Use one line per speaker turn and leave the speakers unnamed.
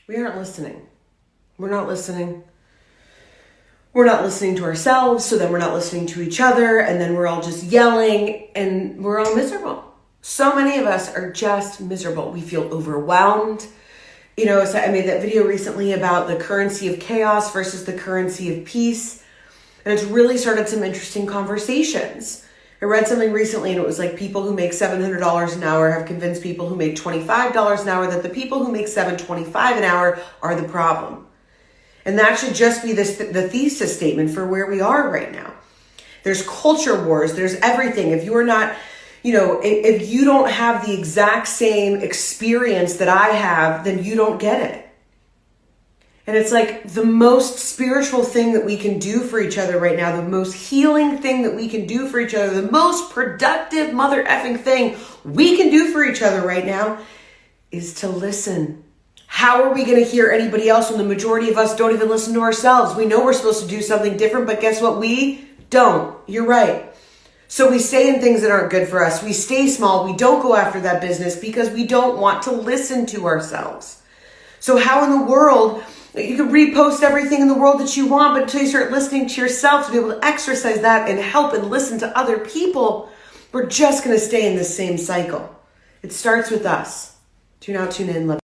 We aren't listening. We're not listening. We're not listening to ourselves, so then we're not listening to each other, and then we're all just yelling, and we're all miserable. So many of us are just miserable. We feel overwhelmed. You know, so I made that video recently about the currency of chaos versus the currency of peace, and it's really started some interesting conversations. I read something recently, and it was like people who make $700 an hour have convinced people who make $25 an hour that the people who make $7.25 an hour are the problem. And that should just be the thesis statement for where we are right now. There's culture wars. There's everything. If you're not, if you don't have the exact same experience that I have, then you don't get it. And it's like the most spiritual thing that we can do for each other right now, the most healing thing that we can do for each other, the most productive mother effing thing we can do for each other right now is to listen. How are we going to hear anybody else when the majority of us don't even listen to ourselves? We know we're supposed to do something different, but guess what? We don't. You're right. So we stay in things that aren't good for us. We stay small. We don't go after that business because we don't want to listen to ourselves. So how in the world, you can repost everything in the world that you want, but until you start listening to yourself to be able to exercise that and help and listen to other people, we're just going to stay in the same cycle. It starts with us. Tune out, tune in, love.